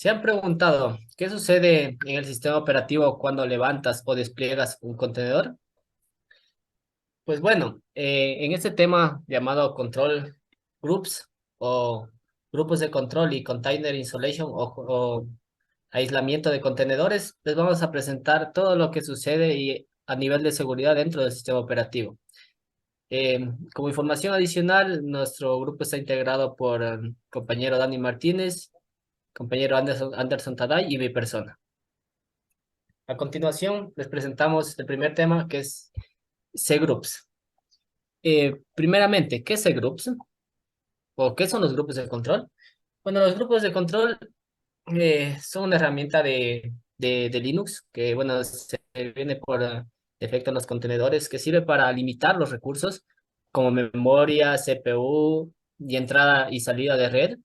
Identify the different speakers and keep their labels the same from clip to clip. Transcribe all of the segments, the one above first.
Speaker 1: ¿Se han preguntado qué sucede en el sistema operativo cuando levantas o despliegas un contenedor? Pues bueno, en este tema llamado Control Groups o grupos de control y Container Isolation o aislamiento de contenedores, les vamos a presentar todo lo que sucede a nivel de seguridad dentro del sistema operativo. Como información adicional, nuestro grupo está integrado por compañero Dani Martínez, compañero Anderson Taday y mi persona. A continuación, les presentamos el primer tema, que es C-Groups. Primeramente, ¿qué es C-Groups? ¿O qué son los grupos de control? Bueno, los grupos de control son una herramienta de Linux que, bueno, se viene por defecto en los contenedores, que sirve para limitar los recursos como memoria, CPU y entrada y salida de red,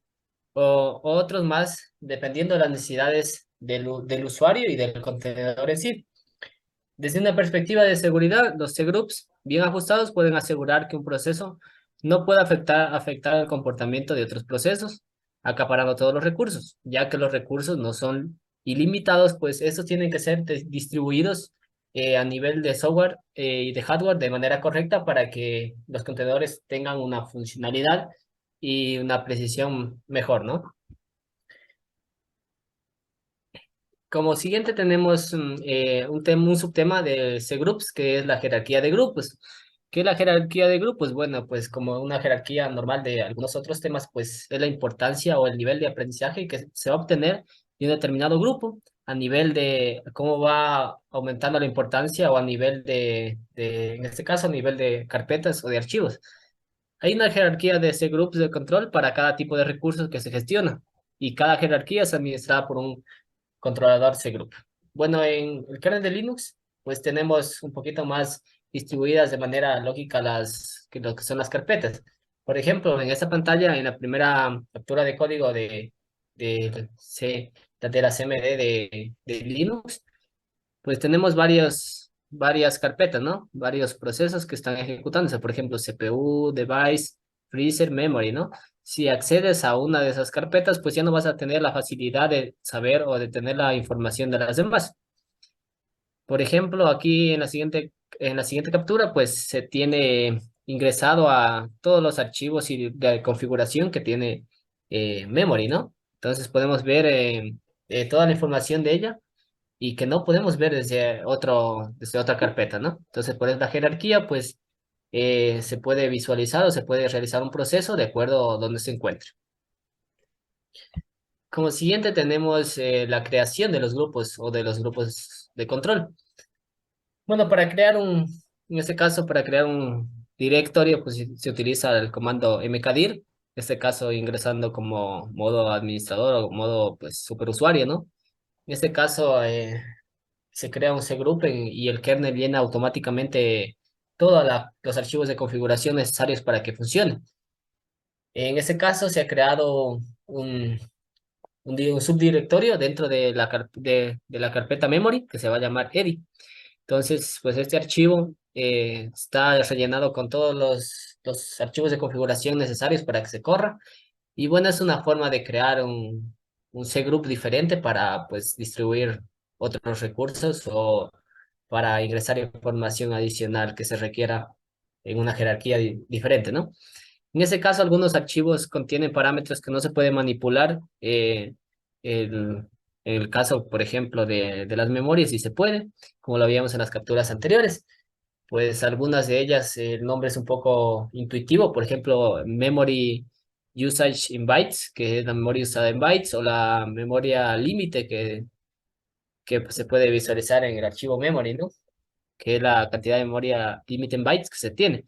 Speaker 1: o otros más, dependiendo de las necesidades del usuario y del contenedor en sí. Desde una perspectiva de seguridad, los C-Groups bien ajustados pueden asegurar que un proceso no pueda afectar el comportamiento de otros procesos, acaparando todos los recursos, ya que los recursos no son ilimitados, pues estos tienen que ser distribuidos a nivel de software y de hardware de manera correcta para que los contenedores tengan una funcionalidad y una precisión mejor, ¿no? Como siguiente tenemos un subtema de C-Groups, que es la jerarquía de grupos. ¿Qué es la jerarquía de grupos? Bueno, pues como una jerarquía normal de algunos otros temas, pues es la importancia o el nivel de aprendizaje que se va a obtener de un determinado grupo a nivel de cómo va aumentando la importancia o a nivel en este caso, a nivel de carpetas o de archivos. Hay una jerarquía de C-Groups de control para cada tipo de recursos que se gestiona y cada jerarquía es administrada por un controlador cgroup. Bueno, en el kernel de Linux, pues tenemos un poquito más distribuidas de manera lógica lo que son las carpetas. Por ejemplo, en esta pantalla, en la primera captura de código de la CMD de Linux, pues tenemos varias carpetas, ¿no? Varios procesos que están ejecutándose, por ejemplo, CPU, device, freezer, memory, ¿no? Si accedes a una de esas carpetas, pues ya no vas a tener la facilidad de saber o de tener la información de las demás. Por ejemplo, aquí en la siguiente captura, pues se tiene ingresado a todos los archivos y de configuración que tiene memory, ¿no? Entonces podemos ver toda la información de ella y que no podemos ver desde otra carpeta, ¿no? Entonces, por esta jerarquía, pues se puede visualizar o se puede realizar un proceso de acuerdo a donde se encuentre. Como siguiente tenemos la creación de los grupos o de los grupos de control. Bueno, en este caso, para crear un directorio, pues se utiliza el comando mkdir, en este caso ingresando como modo administrador o modo, pues, superusuario, ¿no? En este caso, se crea un cgroup y el kernel llena automáticamente todos los archivos de configuración necesarios para que funcione. En este caso se ha creado un subdirectorio dentro de la carpeta memory que se va a llamar edit. Entonces, pues este archivo está rellenado con todos los archivos de configuración necesarios para que se corra. Y bueno, es una forma de crear un cgroup diferente para pues distribuir otros recursos o para ingresar información adicional que se requiera en una jerarquía diferente, ¿no? En ese caso, algunos archivos contienen parámetros que no se pueden manipular. El, en el caso, por ejemplo, de las memorias, sí se puede, como lo veíamos en las capturas anteriores. Pues algunas de ellas, el nombre es un poco intuitivo, por ejemplo, Memory Usage in Bytes, que es la memoria usada en bytes, o la memoria límite que pues, se puede visualizar en el archivo memory, ¿no? Que es la cantidad de memoria límite en bytes que se tiene.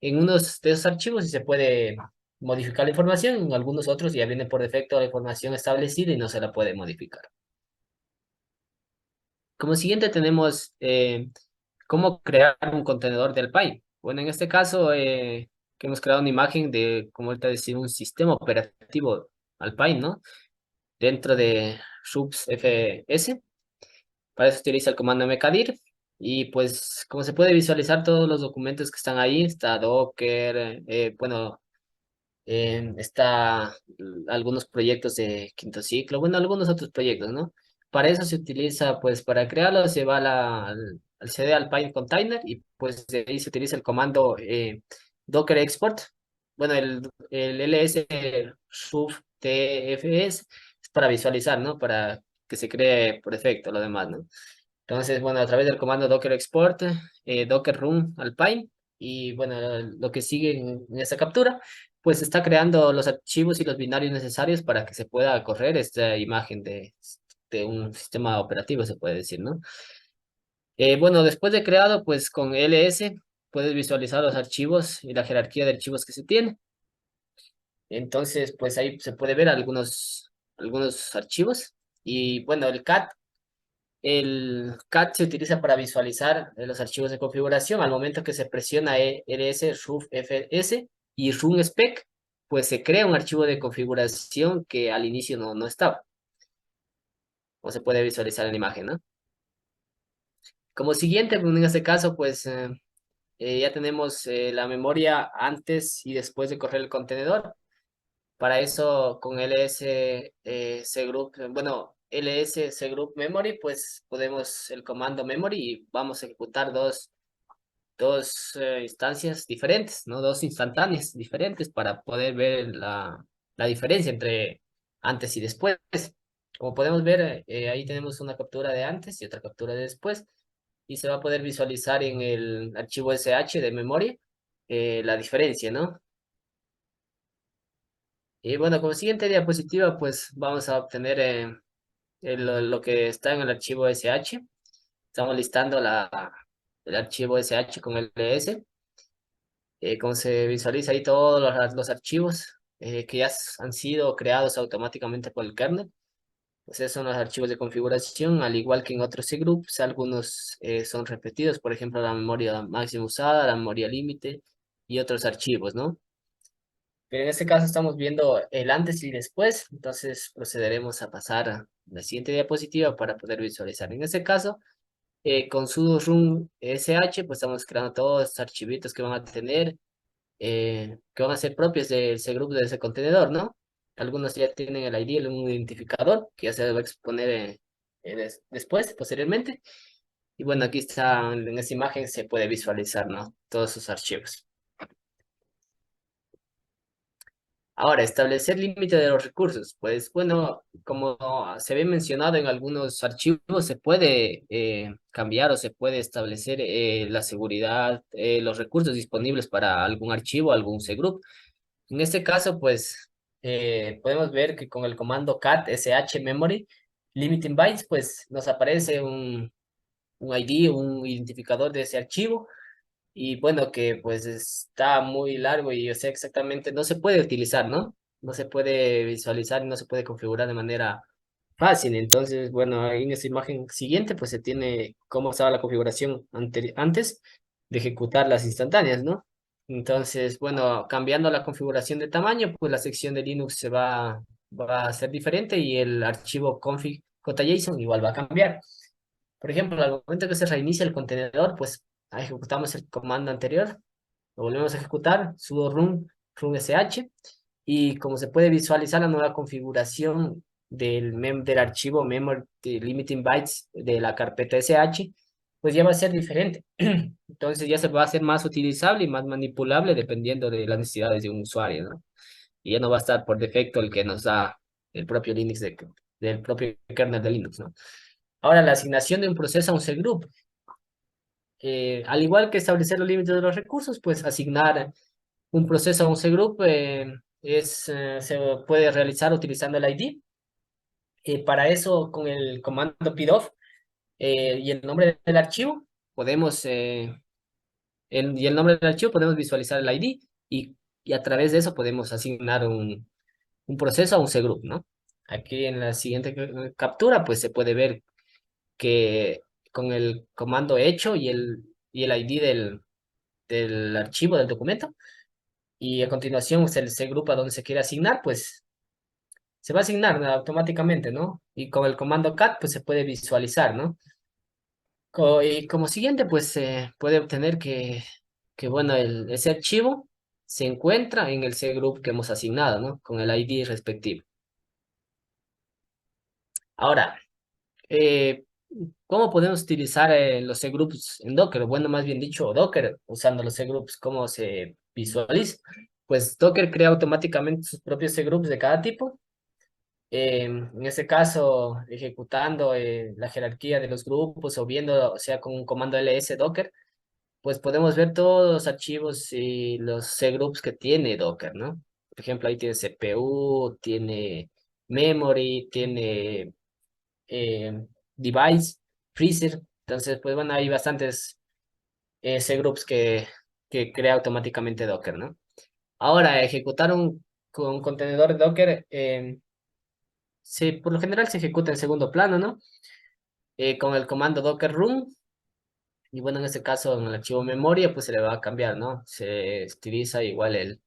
Speaker 1: En unos de esos archivos sí se puede modificar la información, en algunos otros ya viene por defecto la información establecida y no se la puede modificar. Como siguiente tenemos cómo crear un contenedor del Pi. Bueno, en este caso que hemos creado una imagen de, como ahorita decir, un sistema operativo Alpine, ¿no? Dentro de subs FS. Para eso utiliza el comando mkdir. Y pues, como se puede visualizar todos los documentos que están ahí, está Docker, bueno, está algunos proyectos de quinto ciclo, bueno, algunos otros proyectos, ¿no? Para eso se utiliza, pues, para crearlo se va al CD Alpine Container y pues de ahí se utiliza el comando Docker Export. Bueno, el ls sub tfs es para visualizar, ¿no? Para que se cree por defecto lo demás, ¿no? Entonces, bueno, a través del comando Docker Export, Docker Run Alpine, y bueno, lo que sigue en esta captura, pues está creando los archivos y los binarios necesarios para que se pueda correr esta imagen de un sistema operativo, se puede decir, ¿no? Bueno, después de creado, pues con ls puedes visualizar los archivos y la jerarquía de archivos que se tiene. Entonces, pues ahí se puede ver algunos archivos. Y bueno, el CAT se utiliza para visualizar los archivos de configuración. Al momento que se presiona ls ruf fs y run spec, pues se crea un archivo de configuración que al inicio no estaba, o se puede visualizar en la imagen, ¿no? Como siguiente, pues, en este caso, pues ya tenemos la memoria antes y después de correr el contenedor. Para eso, con ls cgroup, bueno, ls cgroup memory, pues podemos el comando memory y vamos a ejecutar dos instancias diferentes, ¿no? Dos instantáneas diferentes para poder ver la diferencia entre antes y después. Como podemos ver, ahí tenemos una captura de antes y otra captura de después, y se va a poder visualizar en el archivo SH de memoria la diferencia, ¿no? Y bueno, como siguiente diapositiva, pues vamos a obtener lo que está en el archivo SH. Estamos listando el archivo SH con el LS. Como se visualiza ahí todos los archivos que ya han sido creados automáticamente por el kernel. Pues esos son los archivos de configuración, al igual que en otros cgroups, algunos son repetidos, por ejemplo, la memoria máxima usada, la memoria límite y otros archivos, ¿no? Pero en este caso estamos viendo el antes y después, entonces procederemos a pasar a la siguiente diapositiva para poder visualizar. En este caso, con sudo run sh, pues estamos creando todos estos archivitos que van a tener que van a ser propios de ese grupo, de ese contenedor, ¿no? Algunos ya tienen el ID, un identificador, que ya se va a exponer después, posteriormente. Y bueno, aquí está, en esta imagen se puede visualizar, ¿no? Todos sus archivos. Ahora, establecer límite de los recursos. Pues bueno, como se ve mencionado en algunos archivos, se puede cambiar o se puede establecer la seguridad, los recursos disponibles para algún archivo, algún cgroup. En este caso, pues, podemos ver que con el comando cat sh memory limiting bytes, pues nos aparece un ID, un identificador de ese archivo. Y bueno, que pues está muy largo y yo sé exactamente, no se puede utilizar, ¿no? No se puede visualizar y no se puede configurar de manera fácil. Entonces, bueno, ahí en esta imagen siguiente, pues se tiene cómo estaba la configuración antes de ejecutar las instantáneas, ¿no? Entonces, bueno, cambiando la configuración de tamaño, pues la sección de Linux va a ser diferente y el archivo config.json igual va a cambiar. Por ejemplo, al momento que se reinicia el contenedor, pues ejecutamos el comando anterior, lo volvemos a ejecutar, sudo run sh, y como se puede visualizar la nueva configuración del archivo memory limiting bytes de la carpeta sh, pues ya va a ser diferente. Entonces ya se va a hacer más utilizable y más manipulable dependiendo de las necesidades de un usuario, ¿no? Y ya no va a estar por defecto el que nos da el propio Linux del propio kernel de Linux, ¿no? Ahora, la asignación de un proceso a un cgroup. Al igual que establecer los límites de los recursos, pues asignar un proceso a un cgroup se puede realizar utilizando el ID. Para eso, con el comando pidof y el nombre del archivo, podemos, y el nombre del archivo podemos visualizar el ID y a través de eso podemos asignar un proceso a un cgroup, ¿no? Aquí en la siguiente captura, pues se puede ver que con el comando hecho y el ID del archivo del documento, y a continuación se agrupa donde se quiere asignar, pues se va a asignar, ¿no? Automáticamente, ¿no? Y con el comando cat, pues se puede visualizar, ¿no? Y como siguiente, pues se puede obtener que bueno, ese archivo se encuentra en el cgroup que hemos asignado, ¿no? Con el ID respectivo. Ahora, eh, ¿cómo podemos utilizar los cgroups en Docker? Bueno, más bien dicho, Docker, usando los cgroups, ¿cómo se visualiza? Pues Docker crea automáticamente sus propios cgroups de cada tipo. En este caso, ejecutando la jerarquía de los grupos o viendo, o sea, con un comando ls docker, pues podemos ver todos los archivos y los cgroups que tiene Docker, ¿no? Por ejemplo, ahí tiene CPU, tiene memory, tiene device, freezer. Entonces, pues bueno, hay bastantes cgroups que crea automáticamente Docker, ¿no? Ahora, ejecutar con un contenedor Docker, por lo general se ejecuta en segundo plano, ¿no? Con el comando docker run. Y bueno, en este caso, en el archivo memoria, pues se le va a cambiar, ¿no? Se utiliza igual el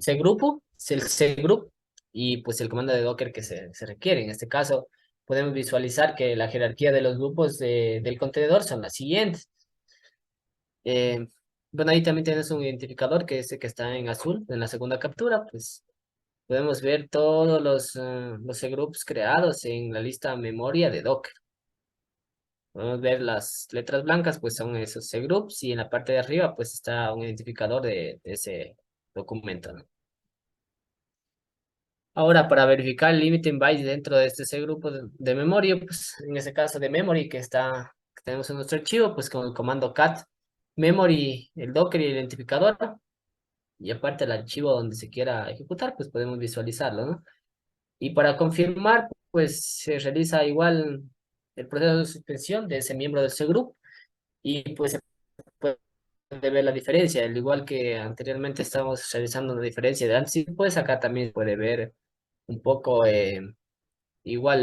Speaker 1: cgroup, es el cgroup, y pues el comando de Docker que se requiere. En este caso, podemos visualizar que la jerarquía de los grupos del contenedor son las siguientes. Eh, bueno, ahí también tienes un identificador que es el que está en azul, en la segunda captura, pues podemos ver todos los cgroups creados en la lista memoria de Docker. Podemos ver las letras blancas, pues son esos cgroups, y en la parte de arriba, pues está un identificador de ese documento, ¿no? Ahora, para verificar el límite en bytes dentro de este cgroup de memoria, pues en ese caso de memory que tenemos en nuestro archivo, pues con el comando cat memory, el docker y el identificador, y aparte el archivo donde se quiera ejecutar, pues podemos visualizarlo, ¿no? Y para confirmar, pues se realiza igual el proceso de suspensión de ese miembro del cgroup, y pues se puede ver la diferencia, al igual que anteriormente estábamos realizando una diferencia de antes, pues acá también puede ver un poco igual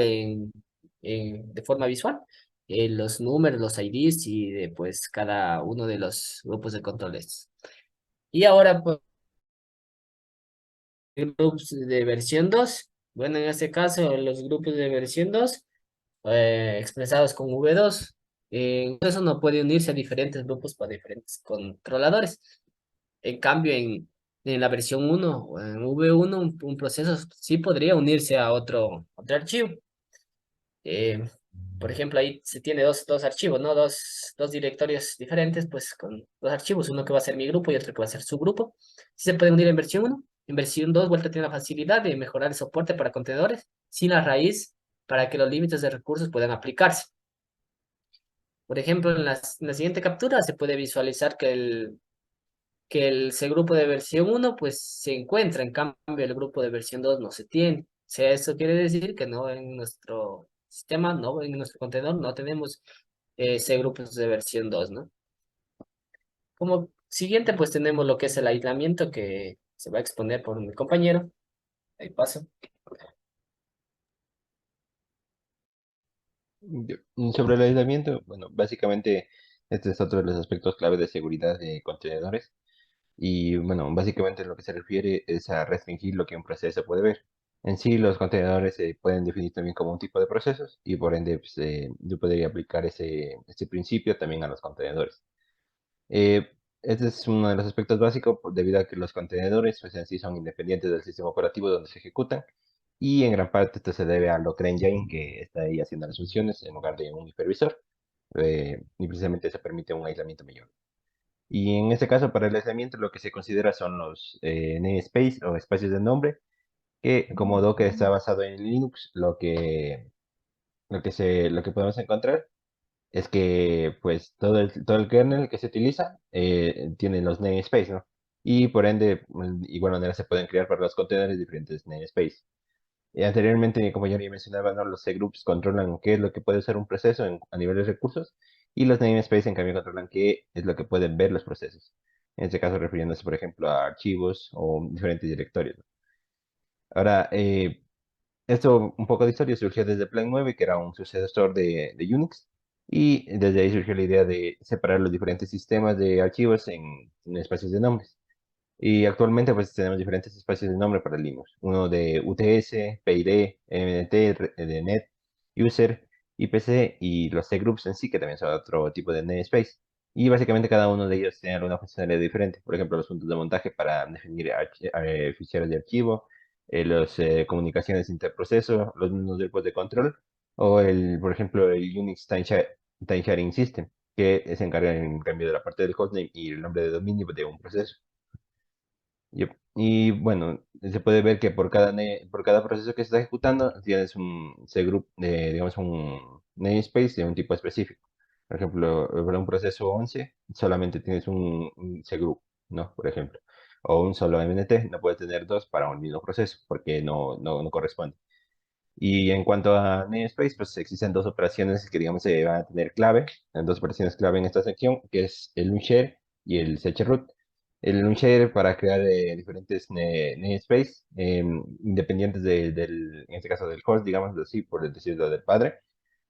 Speaker 1: de forma visual los números, los IDs y de pues cada uno de los grupos de controles. Y ahora pues grupos de versión 2. Bueno, en este caso los grupos de versión 2 expresados con V2. Eso no puede unirse a diferentes grupos para diferentes controladores. En cambio, en la versión 1 o en V1, un proceso sí podría unirse a otro archivo. Eh, por ejemplo, ahí se tiene dos archivos, ¿no? Dos directorios diferentes, pues con dos archivos, uno que va a ser mi grupo y otro que va a ser su grupo. Sí se puede unir en versión 1. En versión 2, vuelta tiene la facilidad de mejorar el soporte para contenedores sin la raíz para que los límites de recursos puedan aplicarse. Por ejemplo, en la siguiente captura se puede visualizar que el cgrupo de versión 1 pues se encuentra, en cambio el grupo de versión 2 no se tiene. O sea, eso quiere decir que no en nuestro sistema, no en nuestro contenedor, no tenemos cgrupos de versión 2, ¿no? Como siguiente pues tenemos lo que es el aislamiento que se va a exponer por mi compañero. Ahí paso.
Speaker 2: Sobre el aislamiento, bueno, básicamente este es otro de los aspectos clave de seguridad de contenedores. Y bueno, básicamente lo que se refiere es a restringir lo que un proceso puede ver. En sí, los contenedores se pueden definir también como un tipo de procesos y por ende pues, yo podría aplicar ese principio también a los contenedores. Eh, este es uno de los aspectos básicos debido a que los contenedores pues, en sí son independientes del sistema operativo donde se ejecutan y en gran parte esto se debe a Docker Engine que está ahí haciendo las funciones en lugar de un hipervisor y precisamente eso permite un aislamiento mayor. Y en este caso, para el aislamiento, lo que se considera son los namespace o espacios de nombre, que como Docker está basado en Linux, lo que podemos encontrar es que pues todo el kernel que se utiliza tiene los namespace, ¿no? Y por ende, de igual manera se pueden crear para los contenedores diferentes namespace. Anteriormente, como ya mencionaba, ¿no? Los cgroups controlan qué es lo que puede ser un proceso a nivel de recursos y los namespace en cambio controlan qué es lo que pueden ver los procesos. En este caso refiriéndose, por ejemplo, a archivos o diferentes directorios, ¿no? Ahora, esto un poco de historia surgió desde Plan 9, que era un sucesor de Unix, y desde ahí surgió la idea de separar los diferentes sistemas de archivos en espacios de nombres. Y actualmente pues tenemos diferentes espacios de nombre para Linux. Uno de UTS, PID, MNT, de Net, User, IPC y los cgroups en sí, que también son otro tipo de namespace. Y básicamente cada uno de ellos tiene alguna funcionalidad diferente. Por ejemplo, los puntos de montaje para definir ficheros de archivo, las comunicaciones interproceso, los mismos grupos de control, o por ejemplo, el Unix Time Sharing System, que se encarga en cambio de la parte del hostname y el nombre de dominio de un proceso. Yep. Y bueno, se puede ver que por cada proceso que se está ejecutando tienes un cgroup, digamos un namespace de un tipo específico. Por ejemplo, para un proceso 11 solamente tienes un cgroup, ¿no? Por ejemplo. O un solo MNT, no puedes tener dos para un mismo proceso porque no corresponde. Y en cuanto a namespace, pues existen dos operaciones que digamos se van a tener clave, dos operaciones clave en esta sección, que es el unshare y el chroot. El unshare para crear diferentes namespace independientes en este caso del host, digamos así, por decirlo del padre.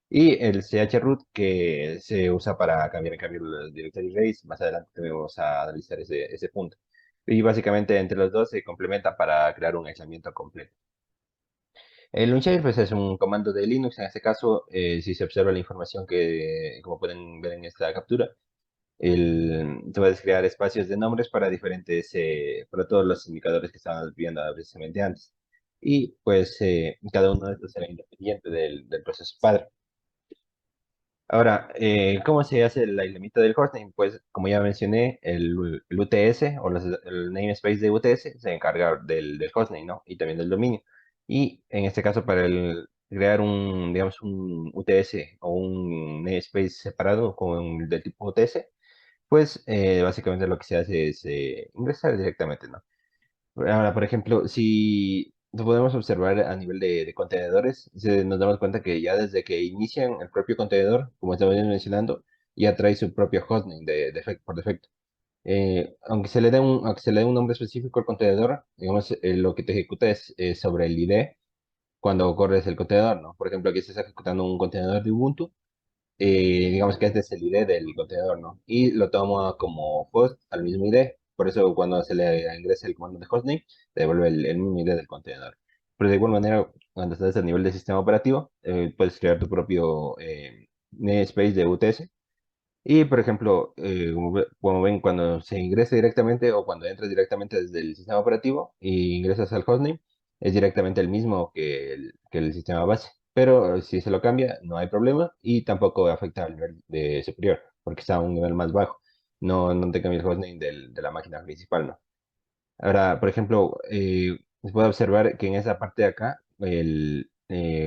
Speaker 2: Y el chroot que se usa para cambiar los directory race. Más adelante vamos a analizar ese punto. Y básicamente entre los dos se complementan para crear un aislamiento completo. El launcher pues, es un comando de Linux. En este caso, si se observa la información que, como pueden ver en esta captura, tú puedes crear espacios de nombres para para todos los indicadores que estaban viendo precisamente antes. Y pues cada uno de estos será independiente del proceso padre. Ahora, ¿cómo se hace el aislamiento del hostname? Pues, como ya mencioné, el UTS o el namespace de UTS se encarga del hostname, ¿no? Y también del dominio. Y en este caso, para crear digamos, un UTS o un namespace separado del tipo UTS, pues básicamente lo que se hace es ingresar directamente, ¿no? Ahora, por ejemplo, si lo podemos observar a nivel de contenedores, nos damos cuenta que ya desde que inician el propio contenedor, como estaba mencionando, ya trae su propio hostname por defecto. Aunque se le dé un nombre específico al contenedor, digamos, lo que te ejecuta es sobre el ID cuando corres el contenedor, ¿no? Por ejemplo, aquí se está ejecutando un contenedor de Ubuntu, digamos que este es el ID del contenedor, ¿no? Y lo toma como host al mismo ID. Por eso cuando se le ingresa el comando de hostname, te devuelve el mismo ID del contenedor. Pero de igual manera, cuando estás a nivel de sistema operativo, puedes crear tu propio namespace de UTS y, por ejemplo, como ven, cuando se ingresa directamente o cuando entras directamente desde el sistema operativo y ingresas al hostname, es directamente el mismo que el sistema base. Pero si se lo cambia, no hay problema y tampoco afecta al nivel de superior, porque está a un nivel más bajo. No te cambia el hostname de la máquina principal, ¿no? Ahora, por ejemplo, se puede observar que en esa parte de acá,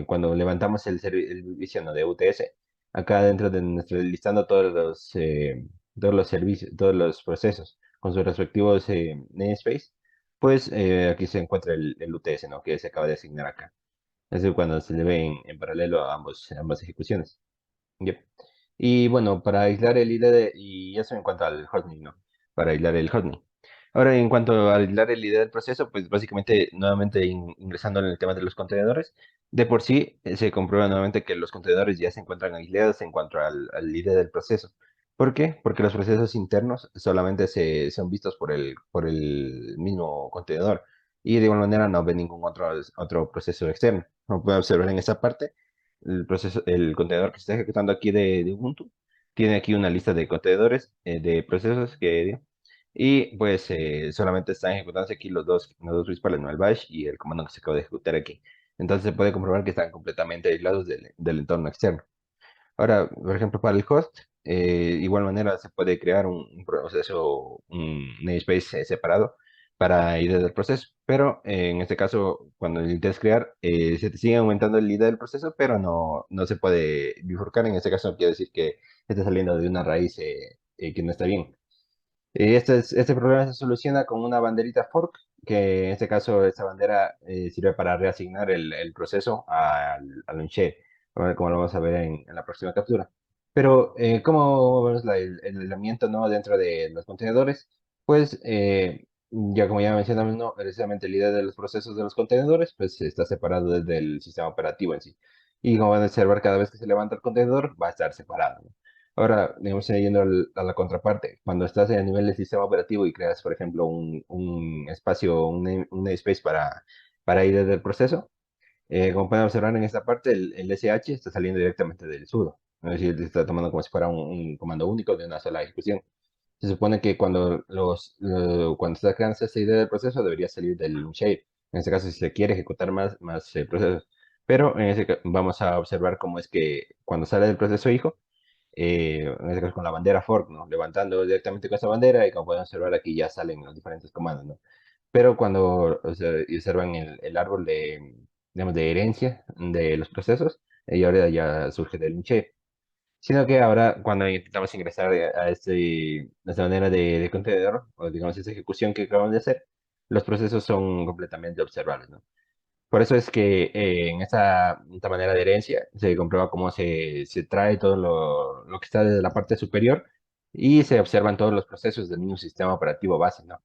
Speaker 2: cuando levantamos el servicio, ¿no?, de UTS, acá dentro de nuestro listando todos los servicios, todos los procesos con sus respectivos namespace, pues aquí se encuentra el UTS, ¿no?, que se acaba de asignar acá. Es decir, cuando se le ve en paralelo a ambas ejecuciones. Yep. Y bueno, para aislar el ID, y eso en cuanto al hostname, ¿no? Para aislar el hostname. Ahora, en cuanto a aislar el ID del proceso, pues básicamente, nuevamente ingresando en el tema de los contenedores, de por sí se comprueba nuevamente que los contenedores ya se encuentran aislados en cuanto al ID del proceso. ¿Por qué? Porque los procesos internos solamente son vistos por el mismo contenedor y de igual manera no ve ningún otro proceso externo. Como pueden observar en esta parte, el contenedor que se está ejecutando aquí de Ubuntu, tiene aquí una lista de contenedores, de procesos y pues solamente están ejecutándose aquí los dos principales, ¿no? El bash y el comando que se acaba de ejecutar aquí. Entonces se puede comprobar que están completamente aislados del entorno externo. Ahora, por ejemplo, para el host, igual manera se puede crear un proceso, un namespace separado para ID del proceso, pero en este caso, cuando lo intentas crear, se te sigue aumentando el ID del proceso, pero no se puede bifurcar. En este caso, quiere decir que está saliendo de una raíz que no está bien. Este problema se soluciona con una banderita fork, que en este caso esta bandera sirve para reasignar el proceso al unshare, como lo vamos a ver en la próxima captura. Pero, ¿cómo vemos el aislamiento, ¿no?, dentro de los contenedores? Pues, ya como ya mencionamos, ¿no?, precisamente el ID de los procesos de los contenedores, pues está separado desde el sistema operativo en sí. Y como van a observar, cada vez que se levanta el contenedor, va a estar separado, ¿no? Ahora, digamos, yendo a la contraparte, cuando estás a nivel del sistema operativo y creas, por ejemplo, un espacio, un namespace para ir desde el proceso, como pueden observar en esta parte, el SH está saliendo directamente del sudo. Es decir, está tomando como si fuera un comando único de una sola ejecución. Se supone que cuando estás creando esta idea del proceso debería salir del shape. En este caso, si se quiere ejecutar más procesos. Pero vamos a observar cómo es que cuando sale del proceso hijo, en este caso con la bandera fork, ¿no? Levantando directamente con esa bandera y como pueden observar aquí ya salen los diferentes comandos, ¿no? Pero cuando o sea, observan el árbol digamos, de herencia de los procesos, y ahora ya surge del shape. Sino que ahora cuando intentamos ingresar a esta manera de contenedor, o digamos esa ejecución que acabamos de hacer, los procesos son completamente observables, ¿no? Por eso es que en esta manera de herencia se comprueba cómo se trae todo lo que está desde la parte superior y se observan todos los procesos del mismo sistema operativo base, ¿no?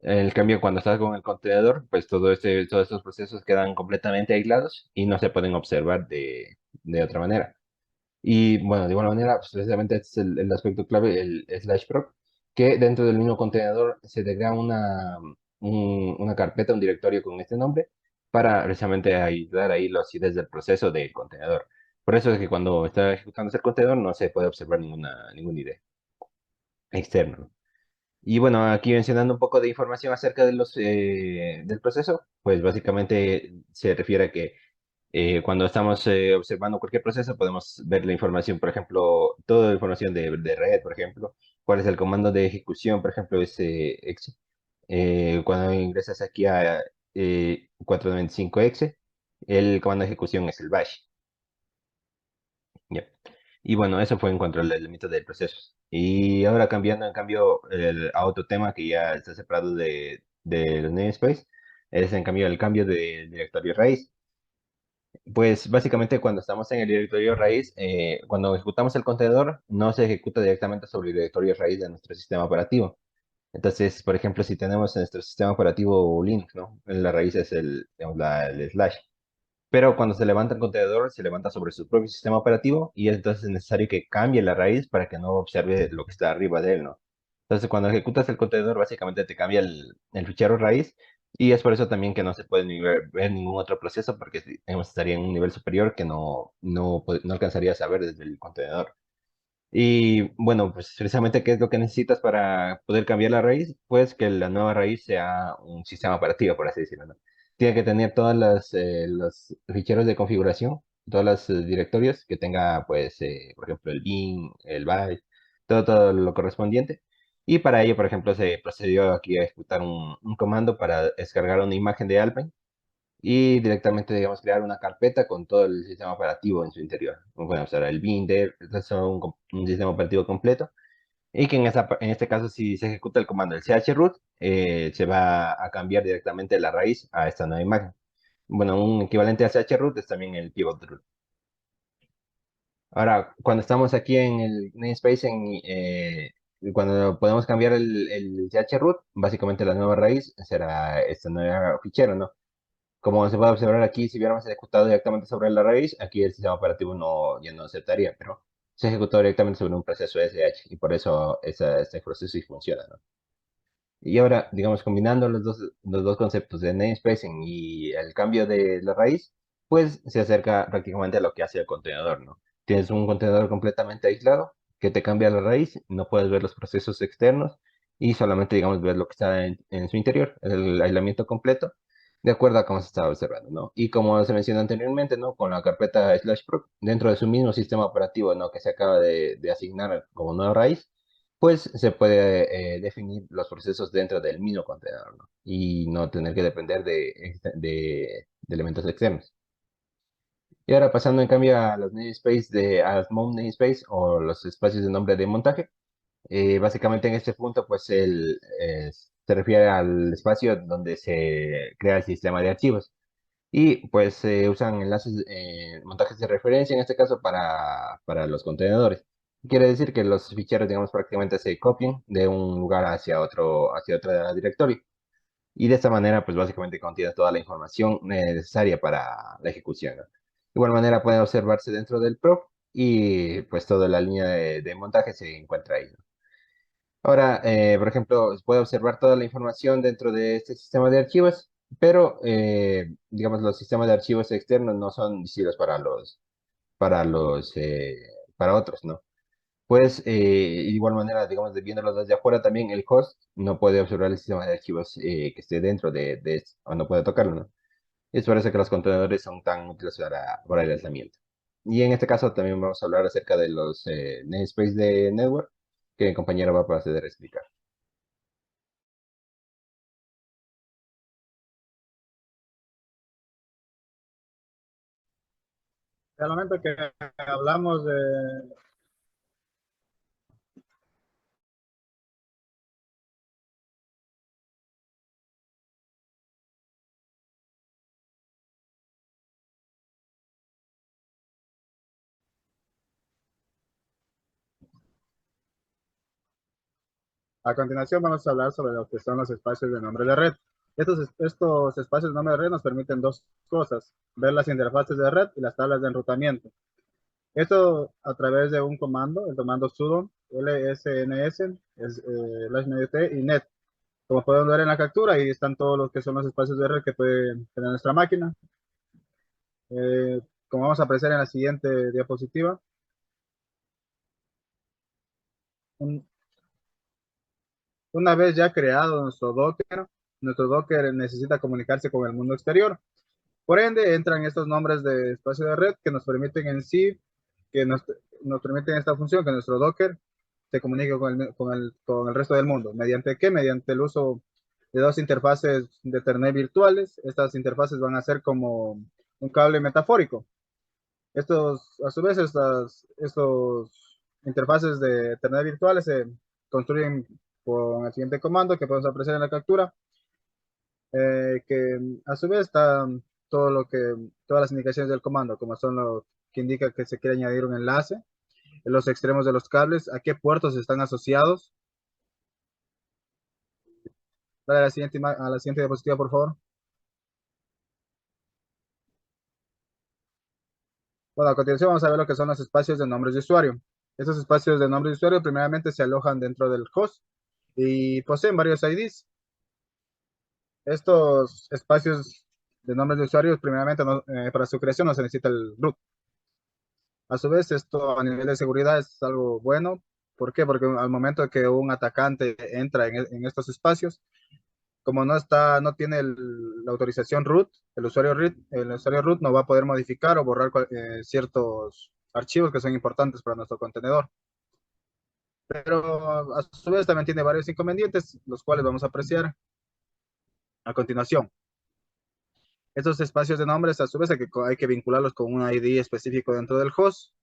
Speaker 2: En el cambio, cuando estás con el contenedor, pues todos estos procesos quedan completamente aislados y no se pueden observar de otra manera. Y bueno, de igual manera, pues, precisamente este es el aspecto clave, el slash proc, que dentro del mismo contenedor se te crea una carpeta, un directorio con este nombre, para precisamente ayudar ahí los IDs del proceso del contenedor. Por eso es que cuando está ejecutándose el contenedor no se puede observar ningún ID externo, ¿no? Y bueno, aquí mencionando un poco de información acerca de del proceso, pues básicamente se refiere a que cuando estamos observando cualquier proceso, podemos ver la información, por ejemplo, toda la información de red, por ejemplo, cuál es el comando de ejecución, por ejemplo, exe. Cuando ingresas aquí a 495exe, el comando de ejecución es el bash. Ya. Y bueno, eso fue en cuanto al elemento del proceso. Y ahora cambiando, en cambio, a otro tema que ya está separado de los namespace, es en cambio el cambio de directorio raíz. Pues básicamente cuando estamos en el directorio raíz, cuando ejecutamos el contenedor, no se ejecuta directamente sobre el directorio raíz de nuestro sistema operativo. Entonces, por ejemplo, si tenemos en nuestro sistema operativo Linux, ¿no? La raíz es digamos, el slash. Pero cuando se levanta el contenedor, se levanta sobre su propio sistema operativo y entonces es necesario que cambie la raíz para que no observe lo que está arriba de él, ¿no? Entonces, cuando ejecutas el contenedor, básicamente te cambia el fichero raíz y es por eso también que no se puede ni ver ningún otro proceso porque digamos, estaría en un nivel superior que no alcanzarías a ver desde el contenedor. Y bueno, pues precisamente, ¿qué es lo que necesitas para poder cambiar la raíz? Pues que la nueva raíz sea un sistema operativo, por así decirlo, ¿no? Tiene que tener todas los ficheros de configuración, todos los directorios que tenga, pues, por ejemplo, el bin, el byte, todo lo correspondiente. Y para ello, por ejemplo, se procedió aquí a ejecutar un comando para descargar una imagen de Alpine y directamente, digamos, crear una carpeta con todo el sistema operativo en su interior. Bueno, usar el binder, es un sistema operativo completo. Y que en este caso, si se ejecuta el comando el chroot, se va a cambiar directamente la raíz a esta nueva imagen. Bueno, un equivalente a chroot es también el pivot root. Ahora, cuando estamos aquí en el namespace, cuando podemos cambiar el chroot, básicamente la nueva raíz será este nuevo fichero, ¿no? Como se puede observar aquí, si hubiéramos ejecutado directamente sobre la raíz, aquí el sistema operativo ya no aceptaría, pero se ejecutó directamente sobre un proceso SH y por eso este proceso sí funciona, ¿no? Y ahora, digamos, combinando los dos conceptos de namespacing y el cambio de la raíz, pues se acerca prácticamente a lo que hace el contenedor, ¿no? Tienes un contenedor completamente aislado que te cambia la raíz, no puedes ver los procesos externos y solamente, digamos, ver lo que está en su interior, el aislamiento completo, de acuerdo a cómo se estaba observando, ¿no? Y como se mencionó anteriormente, ¿no? Con la carpeta slash proc, dentro de su mismo sistema operativo, ¿no? Que se acaba de asignar como nueva raíz, pues se puede definir los procesos dentro del mismo contenedor, ¿no? Y no tener que depender de elementos externos. Y ahora pasando en cambio a los namespace a los mount namespace o los espacios de nombre de montaje, básicamente en este punto pues se refiere al espacio donde se crea el sistema de archivos. Y pues se usan enlaces, montajes de referencia en este caso para los contenedores. Quiere decir que los ficheros, digamos, prácticamente se copian de un lugar hacia otro directorio. Y de esta manera, pues básicamente contiene toda la información necesaria para la ejecución, ¿no? De igual manera puede observarse dentro del prop y pues toda la línea de montaje se encuentra ahí, ¿no? Ahora, por ejemplo, puede observar toda la información dentro de este sistema de archivos, pero, digamos, los sistemas de archivos externos no son visibles para los para otros, ¿no? Pues, de igual manera, digamos, viéndolo desde afuera también, el host no puede observar el sistema de archivos que esté dentro de esto, o no puede tocarlo, ¿no? Es por eso que los contenedores son tan útiles para el aislamiento. Y en este caso también vamos a hablar acerca de los namespace de network, que mi compañero va a proceder a explicar.
Speaker 3: Al momento que hablamos de A continuación vamos a hablar sobre lo que son los espacios de nombre de red. Estos espacios de nombre de red nos permiten dos cosas: ver las interfaces de red y las tablas de enrutamiento. Esto a través de un comando, el comando sudo lsns, -t y net. Como pueden ver en la captura, ahí están todos los que son los espacios de red que puede tener nuestra máquina. Como vamos a apreciar en la siguiente diapositiva, un- una vez ya creado nuestro Docker necesita comunicarse con el mundo exterior. Por ende, entran estos nombres de espacio de red que nos permiten en sí, que nos permiten esta función, que nuestro Docker se comunique con el resto del mundo. ¿Mediante qué? Mediante el uso de dos interfaces de Ethernet virtuales. Estas interfaces van a ser como un cable metafórico. A su vez, estos interfaces de Ethernet virtuales se construyen con el siguiente comando que podemos apreciar en la captura, que a su vez está todas las indicaciones del comando, como son lo que indica que se quiere añadir un enlace, en los extremos de los cables, a qué puertos están asociados. Dale a la siguiente diapositiva, por favor. Bueno, a continuación vamos a ver lo que son los espacios de nombres de usuario. Estos espacios de nombres de usuario primeramente se alojan dentro del host y poseen varios IDs. Estos espacios de nombres de usuarios, primeramente, para su creación no se necesita el root. A su vez, esto a nivel de seguridad es algo bueno. ¿Por qué? Porque al momento de que un atacante entra en estos espacios, como no tiene la autorización root, el usuario root no va a poder modificar o borrar ciertos archivos que son importantes para nuestro contenedor. Pero a su vez también tiene varios inconvenientes, los cuales vamos a apreciar a continuación. Estos espacios de nombres, a su vez, hay que vincularlos con un ID específico dentro del host.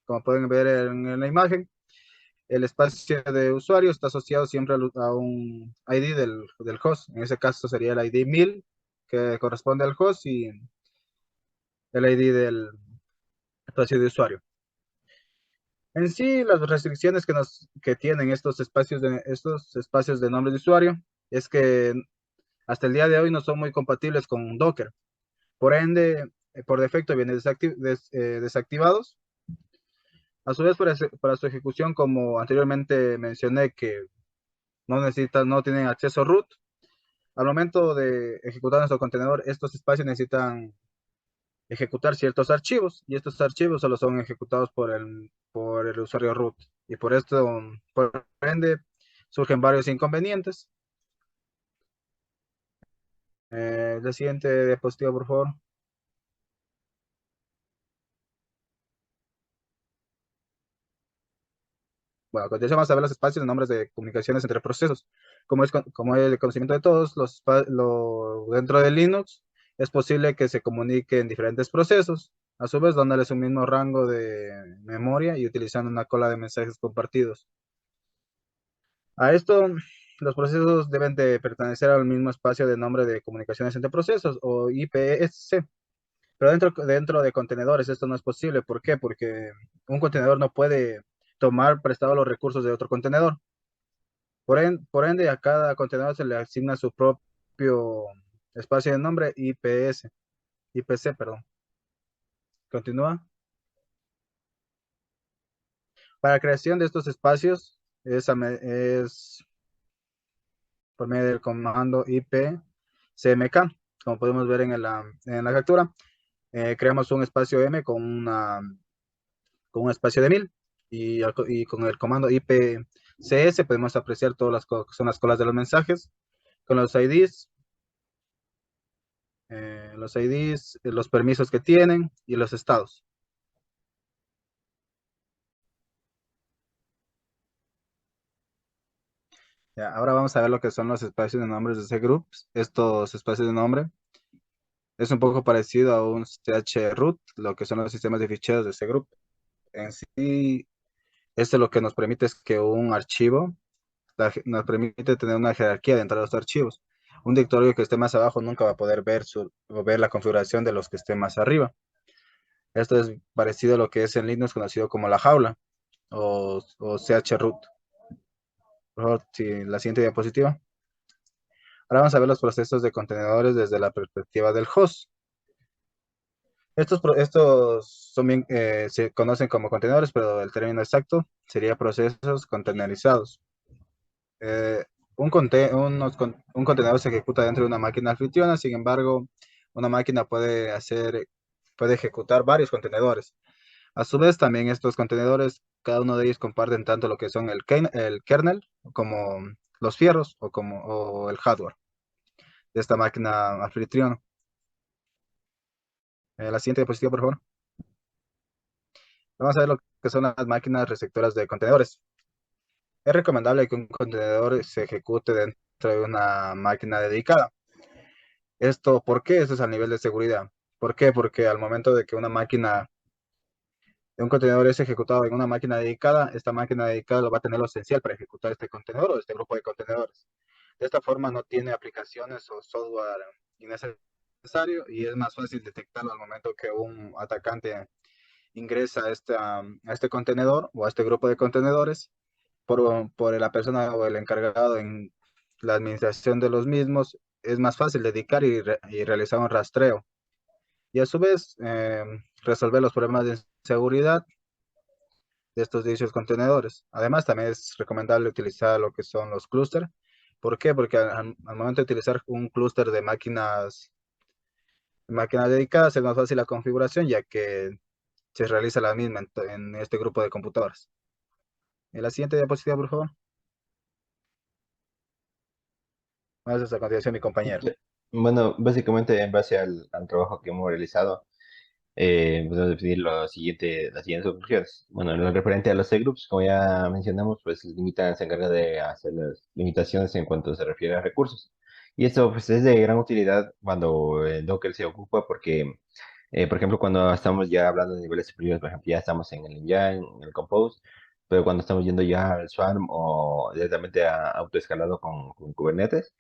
Speaker 3: Como pueden ver en la imagen, el espacio de usuario está asociado siempre a un ID del host. En ese caso sería el ID 1000, que corresponde al host, y el ID del espacio de usuario. En sí, las restricciones que tienen estos espacios de nombre de usuario es que hasta el día de hoy no son muy compatibles con Docker. Por ende, por defecto vienen desactivados. A su vez, para su ejecución, como anteriormente mencioné, que no tienen acceso root. Al momento de ejecutar nuestro contenedor, estos espacios necesitan ejecutar ciertos archivos y estos archivos solo son ejecutados por el usuario root. Y por esto, por ende, surgen varios inconvenientes. La siguiente diapositiva, por favor. Bueno, a continuación vamos a ver los espacios de nombres de comunicaciones entre procesos. Como es el conocimiento de todos, dentro de Linux es posible que se comuniquen diferentes procesos, a su vez dándoles un mismo rango de memoria y utilizando una cola de mensajes compartidos. A esto, los procesos deben de pertenecer al mismo espacio de nombre de comunicaciones entre procesos, o IPS. Pero dentro de contenedores esto no es posible. ¿Por qué? Porque un contenedor no puede tomar prestado los recursos de otro contenedor. Por ende, a cada contenedor se le asigna su propio espacio de nombre IPC, perdón. Continúa. Para la creación de estos espacios es por medio del comando ipcmk. Como podemos ver en la captura, creamos un espacio M con un espacio de 1000 y con el comando IPCS podemos apreciar todas son las colas de los mensajes con los IDs, los permisos que tienen y los estados. Ya, ahora vamos a ver lo que son los espacios de nombres de cgroups. Estos espacios de nombre es un poco parecido a un chroot, lo que son los sistemas de ficheros de cgroup. En sí, esto lo que nos permite es que un archivo nos permite tener una jerarquía dentro de los archivos. Un directorio que esté más abajo nunca va a poder ver la configuración de los que estén más arriba. Esto es parecido a lo que es en Linux conocido como la jaula o chroot. Por favor, la siguiente diapositiva. Ahora vamos a ver los procesos de contenedores desde la perspectiva del host. Estos son se conocen como contenedores, pero el término exacto sería procesos contenerizados. Un contenedor se ejecuta dentro de una máquina anfitriona, sin embargo, una máquina puede ejecutar varios contenedores. A su vez, también estos contenedores, cada uno de ellos comparten tanto lo que son el kernel como los fierros o el hardware de esta máquina anfitriona. La siguiente diapositiva, por favor. Vamos a ver lo que son las máquinas receptoras de contenedores. Es recomendable que un contenedor se ejecute dentro de una máquina dedicada. ¿Por qué? Esto es a nivel de seguridad. ¿Por qué? Porque al momento de que un contenedor es ejecutado en una máquina dedicada, esta máquina dedicada lo va a tener lo esencial para ejecutar este contenedor o este grupo de contenedores. De esta forma no tiene aplicaciones o software innecesario y es más fácil detectarlo al momento que un atacante ingresa a este contenedor o a este grupo de contenedores por la persona o el encargado en la administración de los mismos. Es más fácil dedicar y realizar un rastreo y a su vez resolver los problemas de seguridad de estos dichos contenedores. Además, también es recomendable utilizar lo que son los clústeres. ¿Por qué? Porque al momento de utilizar un clúster de máquinas dedicadas es más fácil la configuración, ya que se realiza la misma en este grupo de computadoras. En la siguiente diapositiva, por favor. Vamos a continuación, mi compañero.
Speaker 2: Bueno, básicamente en base al trabajo que hemos realizado, podemos definir las siguientes conclusiones. Bueno, en lo referente a los C-Groups, como ya mencionamos, pues se encarga de hacer las limitaciones en cuanto se refiere a recursos. Y esto pues, es de gran utilidad cuando Docker se ocupa porque, por ejemplo, cuando estamos ya hablando de niveles superiores, por ejemplo, ya estamos en el Engine, en el Compose, pero cuando estamos yendo ya al Swarm o directamente a autoescalado con Kubernetes,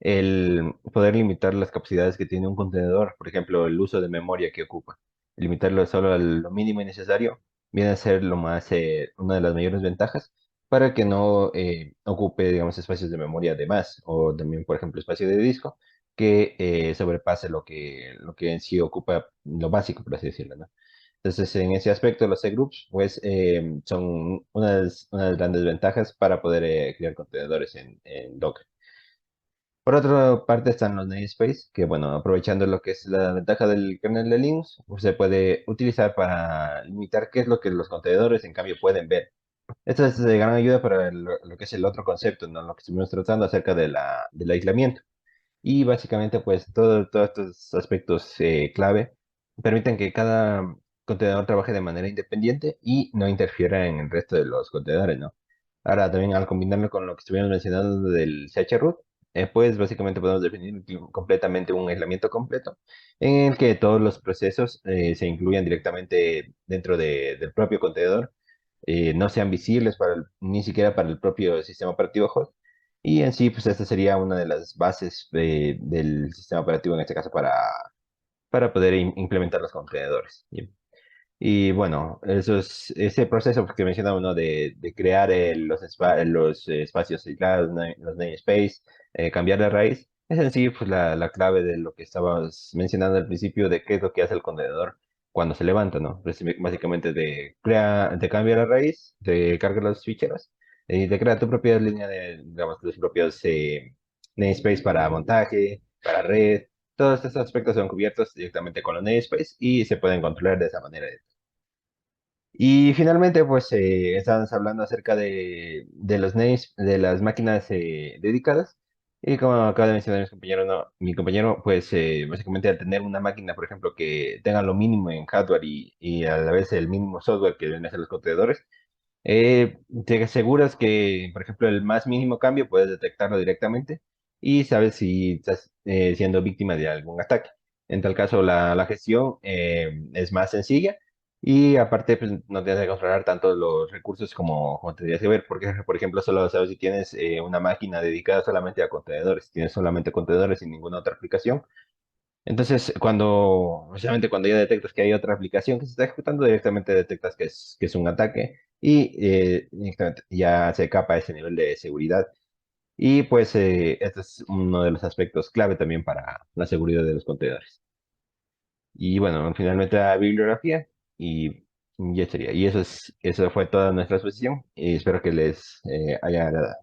Speaker 2: el poder limitar las capacidades que tiene un contenedor, por ejemplo, el uso de memoria que ocupa, limitarlo solo a lo mínimo y necesario, viene a ser una de las mayores ventajas para que no ocupe, digamos, espacios de memoria de más, o también, por ejemplo, espacio de disco, que sobrepase lo que en sí ocupa lo básico, por así decirlo, ¿no? Entonces, en ese aspecto, los C-Groups, pues, son unas grandes ventajas para poder crear contenedores en Docker. Por otra parte están los namespace, que bueno, aprovechando lo que es la ventaja del kernel de Linux, pues, se puede utilizar para limitar qué es lo que los contenedores en cambio pueden ver. Esto es de gran ayuda para lo que es el otro concepto, ¿no? Lo que estuvimos tratando acerca del aislamiento. Y básicamente, pues, todos estos aspectos clave permiten que cada contenedor trabaje de manera independiente y no interfiera en el resto de los contenedores, ¿no? Ahora, también al combinarlo con lo que estuvimos mencionando del chroot, pues básicamente podemos definir completamente un aislamiento completo en el que todos los procesos se incluyan directamente dentro del propio contenedor, no sean visibles ni siquiera para el propio sistema operativo host. Y en sí, pues esta sería una de las bases del sistema operativo, en este caso, para poder implementar los contenedores. Y bueno, ese proceso que mencionaba, ¿no? De crear los espacios aislados, los namespace, cambiar la raíz, es en sí pues, la clave de lo que estabas mencionando al principio de qué es lo que hace el contenedor cuando se levanta, ¿no? Pues, básicamente te cambia la raíz, te carga los ficheros y te crea tu propia línea digamos, tus propios namespace para montaje, para red. Todos estos aspectos son cubiertos directamente con los namespace y se pueden controlar de esa manera. Y finalmente, pues estábamos hablando acerca de los names, de las máquinas dedicadas. Y como acaba de mencionar mi compañero, pues básicamente al tener una máquina, por ejemplo, que tenga lo mínimo en hardware y a la vez el mínimo software que deben hacer los contenedores, te aseguras que, por ejemplo, el más mínimo cambio puedes detectarlo directamente y sabes si estás siendo víctima de algún ataque. En tal caso, la gestión es más sencilla y aparte, pues, no tienes que controlar tanto los recursos como tendrías que ver, porque, por ejemplo, solo sabes si tienes una máquina dedicada solamente a contenedores, si tienes solamente contenedores sin ninguna otra aplicación. Entonces, precisamente cuando ya detectas que hay otra aplicación que se está ejecutando, directamente detectas que es un ataque y directamente ya se capa ese nivel de seguridad. Y pues este es uno de los aspectos clave también para la seguridad de los contenedores. Y bueno, finalmente la bibliografía y ya sería. Y eso fue toda nuestra exposición y espero que les haya agradado.